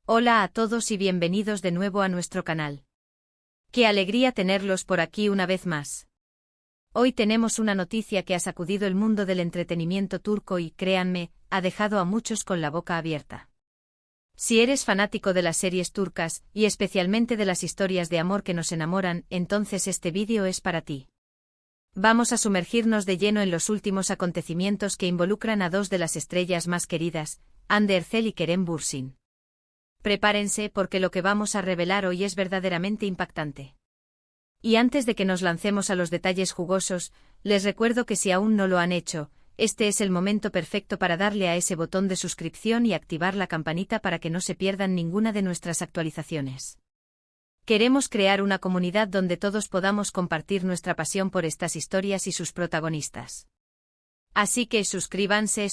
Hola a todos y bienvenidos de nuevo a nuestro canal. Qué alegría tenerlos por aquí una vez más. Hoy tenemos una noticia que ha sacudido el mundo del entretenimiento turco y, créanme, ha dejado a muchos con la boca abierta. Si eres fanático de las series turcas, y especialmente de las historias de amor que nos enamoran, entonces este vídeo es para ti. Vamos a sumergirnos de lleno en los últimos acontecimientos que involucran a dos de las estrellas más queridas, Hande Erçel y Kerem Bürsin. Prepárense porque lo que vamos a revelar hoy es verdaderamente impactante. Y antes de que nos lancemos a los detalles jugosos, les recuerdo que si aún no lo han hecho, este es el momento perfecto para darle a ese botón de suscripción y activar la campanita para que no se pierdan ninguna de nuestras actualizaciones. Queremos crear una comunidad donde todos podamos compartir nuestra pasión por estas historias y sus protagonistas. Así que suscríbanse.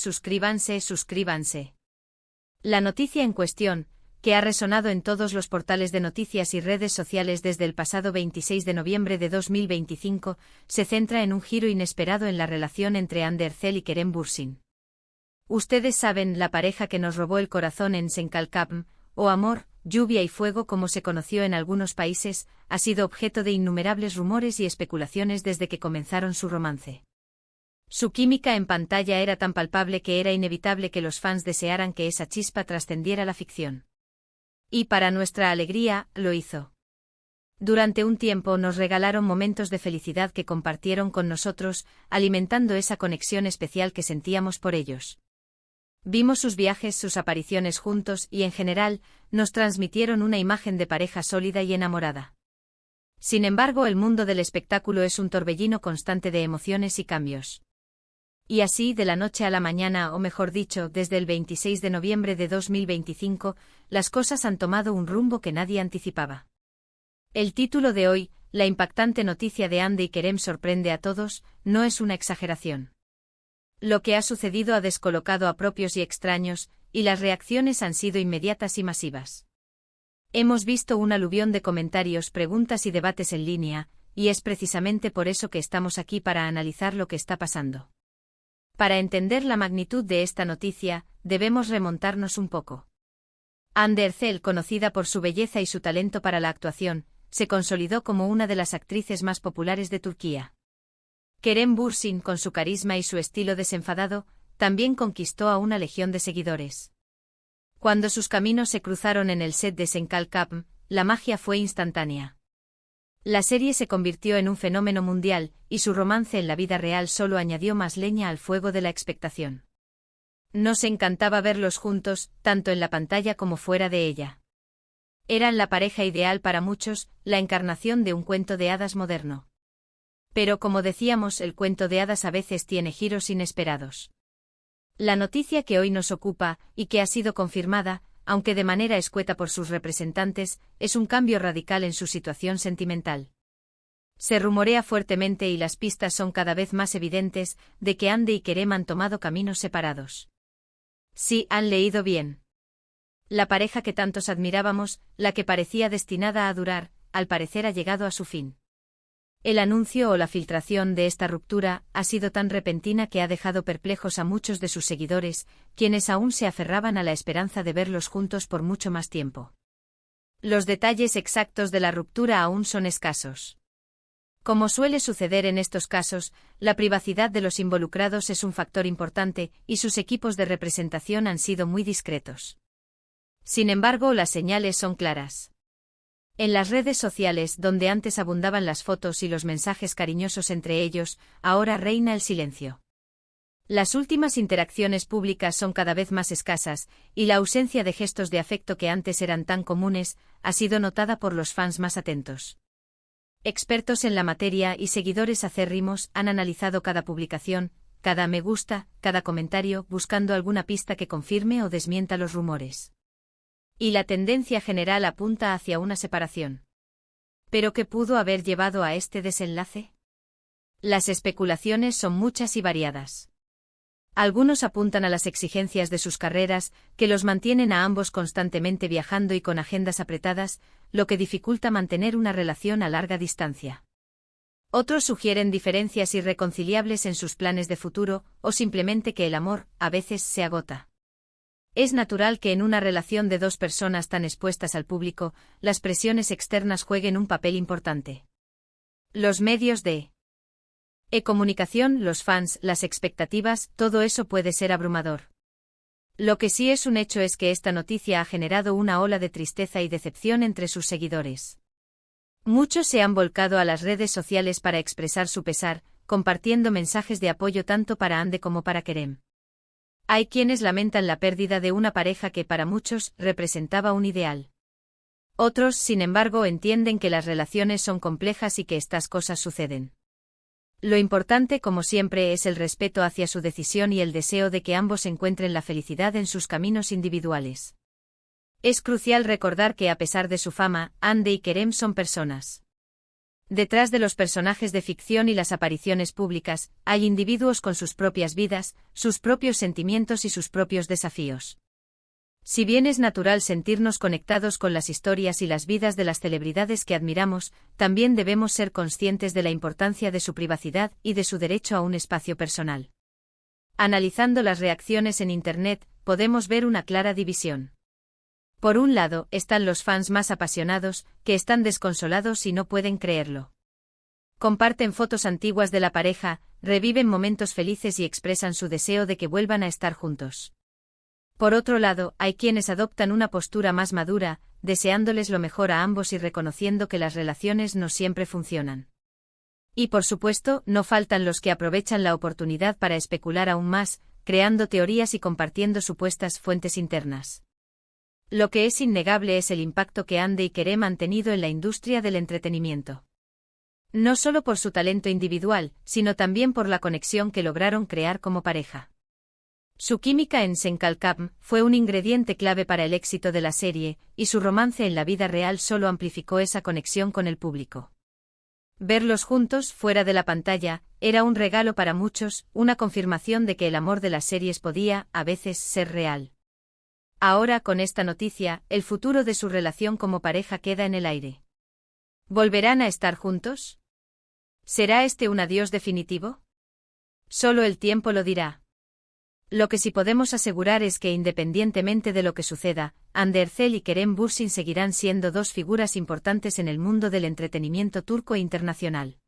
La noticia en cuestión, que ha resonado en todos los portales de noticias y redes sociales desde el pasado 26 de noviembre de 2025, se centra en un giro inesperado en la relación entre Hande Erçel y Kerem Bürsin. Ustedes saben, la pareja que nos robó el corazón en Senkalkapm, o Amor, Lluvia y Fuego como se conoció en algunos países, ha sido objeto de innumerables rumores y especulaciones desde que comenzaron su romance. Su química en pantalla era tan palpable que era inevitable que los fans desearan que esa chispa trascendiera la ficción. Y para nuestra alegría, lo hizo. Durante un tiempo nos regalaron momentos de felicidad que compartieron con nosotros, alimentando esa conexión especial que sentíamos por ellos. Vimos sus viajes, sus apariciones juntos y, en general, nos transmitieron una imagen de pareja sólida y enamorada. Sin embargo, el mundo del espectáculo es un torbellino constante de emociones y cambios. Y así, de la noche a la mañana, o mejor dicho, desde el 26 de noviembre de 2025, las cosas han tomado un rumbo que nadie anticipaba. El título de hoy, la impactante noticia de Hande y Kerem sorprende a todos, no es una exageración. Lo que ha sucedido ha descolocado a propios y extraños, y las reacciones han sido inmediatas y masivas. Hemos visto un aluvión de comentarios, preguntas y debates en línea, y es precisamente por eso que estamos aquí para analizar lo que está pasando. Para entender la magnitud de esta noticia, debemos remontarnos un poco. Hande Erçel, conocida por su belleza y su talento para la actuación, se consolidó como una de las actrices más populares de Turquía. Kerem Bürsin, con su carisma y su estilo desenfadado, también conquistó a una legión de seguidores. Cuando sus caminos se cruzaron en el set de Senkalkapm, la magia fue instantánea. La serie se convirtió en un fenómeno mundial, y su romance en la vida real solo añadió más leña al fuego de la expectación. Nos encantaba verlos juntos, tanto en la pantalla como fuera de ella. Eran la pareja ideal para muchos, la encarnación de un cuento de hadas moderno. Pero como decíamos, el cuento de hadas a veces tiene giros inesperados. La noticia que hoy nos ocupa, y que ha sido confirmada, aunque de manera escueta por sus representantes, es un cambio radical en su situación sentimental. Se rumorea fuertemente y las pistas son cada vez más evidentes, de que Hande y Kerem han tomado caminos separados. Sí, han leído bien. La pareja que tantos admirábamos, la que parecía destinada a durar, al parecer ha llegado a su fin. El anuncio o la filtración de esta ruptura ha sido tan repentina que ha dejado perplejos a muchos de sus seguidores, quienes aún se aferraban a la esperanza de verlos juntos por mucho más tiempo. Los detalles exactos de la ruptura aún son escasos. Como suele suceder en estos casos, la privacidad de los involucrados es un factor importante, y sus equipos de representación han sido muy discretos. Sin embargo, las señales son claras. En las redes sociales, donde antes abundaban las fotos y los mensajes cariñosos entre ellos, ahora reina el silencio. Las últimas interacciones públicas son cada vez más escasas, y la ausencia de gestos de afecto que antes eran tan comunes, ha sido notada por los fans más atentos. Expertos en la materia y seguidores acérrimos han analizado cada publicación, cada me gusta, cada comentario, buscando alguna pista que confirme o desmienta los rumores. Y la tendencia general apunta hacia una separación. ¿Pero qué pudo haber llevado a este desenlace? Las especulaciones son muchas y variadas. Algunos apuntan a las exigencias de sus carreras, que los mantienen a ambos constantemente viajando y con agendas apretadas, lo que dificulta mantener una relación a larga distancia. Otros sugieren diferencias irreconciliables en sus planes de futuro, o simplemente que el amor, a veces, se agota. Es natural que en una relación de dos personas tan expuestas al público, las presiones externas jueguen un papel importante. Los medios de comunicación, los fans, las expectativas, todo eso puede ser abrumador. Lo que sí es un hecho es que esta noticia ha generado una ola de tristeza y decepción entre sus seguidores. Muchos se han volcado a las redes sociales para expresar su pesar, compartiendo mensajes de apoyo tanto para Ande como para Kerem. Hay quienes lamentan la pérdida de una pareja que para muchos representaba un ideal. Otros, sin embargo, entienden que las relaciones son complejas y que estas cosas suceden. Lo importante, como siempre, es el respeto hacia su decisión y el deseo de que ambos encuentren la felicidad en sus caminos individuales. Es crucial recordar que a pesar de su fama, Ande y Kerem son personas. Detrás de los personajes de ficción y las apariciones públicas, hay individuos con sus propias vidas, sus propios sentimientos y sus propios desafíos. Si bien es natural sentirnos conectados con las historias y las vidas de las celebridades que admiramos, también debemos ser conscientes de la importancia de su privacidad y de su derecho a un espacio personal. Analizando las reacciones en Internet, podemos ver una clara división. Por un lado, están los fans más apasionados, que están desconsolados y no pueden creerlo. Comparten fotos antiguas de la pareja, reviven momentos felices y expresan su deseo de que vuelvan a estar juntos. Por otro lado, hay quienes adoptan una postura más madura, deseándoles lo mejor a ambos y reconociendo que las relaciones no siempre funcionan. Y por supuesto, no faltan los que aprovechan la oportunidad para especular aún más, creando teorías y compartiendo supuestas fuentes internas. Lo que es innegable es el impacto que Ande y Kerem han tenido en la industria del entretenimiento. No solo por su talento individual, sino también por la conexión que lograron crear como pareja. Su química en Senkalkam fue un ingrediente clave para el éxito de la serie, y su romance en la vida real solo amplificó esa conexión con el público. Verlos juntos, fuera de la pantalla, era un regalo para muchos, una confirmación de que el amor de las series podía, a veces, ser real. Ahora, con esta noticia, el futuro de su relación como pareja queda en el aire. ¿Volverán a estar juntos? ¿Será este un adiós definitivo? Solo el tiempo lo dirá. Lo que sí podemos asegurar es que independientemente de lo que suceda, Hande Erçel y Kerem Bürsin seguirán siendo dos figuras importantes en el mundo del entretenimiento turco e internacional.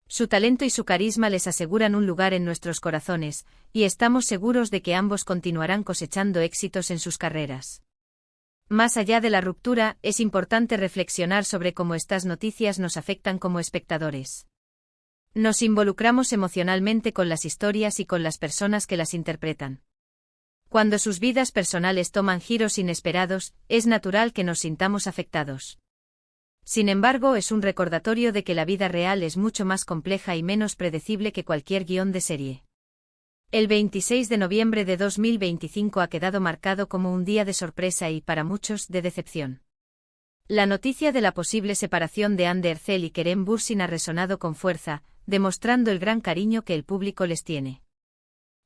Su talento y su carisma les aseguran un lugar en nuestros corazones, y estamos seguros de que ambos continuarán cosechando éxitos en sus carreras. Más allá de la ruptura, es importante reflexionar sobre cómo estas noticias nos afectan como espectadores. Nos involucramos emocionalmente con las historias y con las personas que las interpretan. Cuando sus vidas personales toman giros inesperados, es natural que nos sintamos afectados. Sin embargo, es un recordatorio de que la vida real es mucho más compleja y menos predecible que cualquier guión de serie. El 26 de noviembre de 2025 ha quedado marcado como un día de sorpresa y, para muchos, de decepción. La noticia de la posible separación de Hande Erçel y Kerem Bürsin ha resonado con fuerza, demostrando el gran cariño que el público les tiene.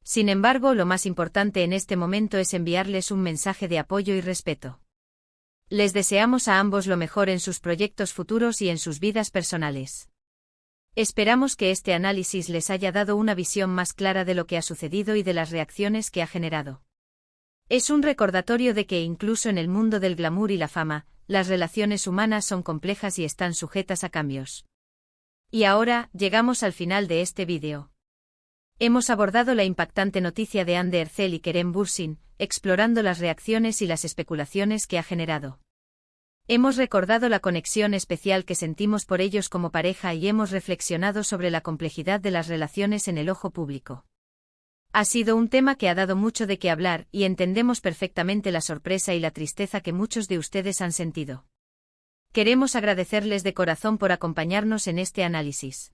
Sin embargo, lo más importante en este momento es enviarles un mensaje de apoyo y respeto. Les deseamos a ambos lo mejor en sus proyectos futuros y en sus vidas personales. Esperamos que este análisis les haya dado una visión más clara de lo que ha sucedido y de las reacciones que ha generado. Es un recordatorio de que incluso en el mundo del glamour y la fama, las relaciones humanas son complejas y están sujetas a cambios. Y ahora, llegamos al final de este vídeo. Hemos abordado la impactante noticia de Hande Erçel y Kerem Bürsin, explorando las reacciones y las especulaciones que ha generado. Hemos recordado la conexión especial que sentimos por ellos como pareja y hemos reflexionado sobre la complejidad de las relaciones en el ojo público. Ha sido un tema que ha dado mucho de qué hablar y entendemos perfectamente la sorpresa y la tristeza que muchos de ustedes han sentido. Queremos agradecerles de corazón por acompañarnos en este análisis.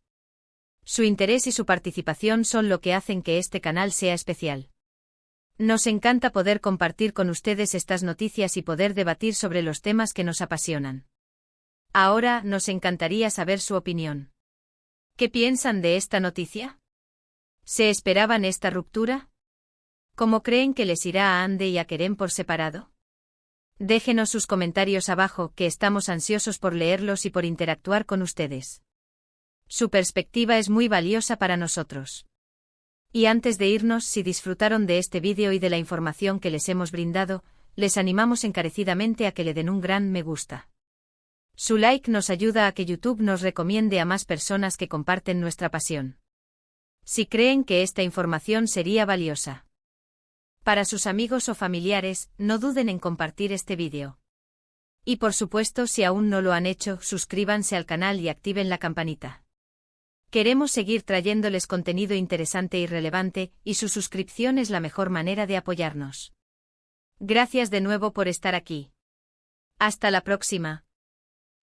Su interés y su participación son lo que hacen que este canal sea especial. Nos encanta poder compartir con ustedes estas noticias y poder debatir sobre los temas que nos apasionan. Ahora, nos encantaría saber su opinión. ¿Qué piensan de esta noticia? ¿Se esperaban esta ruptura? ¿Cómo creen que les irá a Hande y a Kerem por separado? Déjenos sus comentarios abajo, que estamos ansiosos por leerlos y por interactuar con ustedes. Su perspectiva es muy valiosa para nosotros. Y antes de irnos, si disfrutaron de este vídeo y de la información que les hemos brindado, les animamos encarecidamente a que le den un gran me gusta. Su like nos ayuda a que YouTube nos recomiende a más personas que comparten nuestra pasión. Si creen que esta información sería valiosa para sus amigos o familiares, no duden en compartir este vídeo. Y por supuesto, si aún no lo han hecho, suscríbanse al canal y activen la campanita. Queremos seguir trayéndoles contenido interesante y relevante, y su suscripción es la mejor manera de apoyarnos. Gracias de nuevo por estar aquí. Hasta la próxima.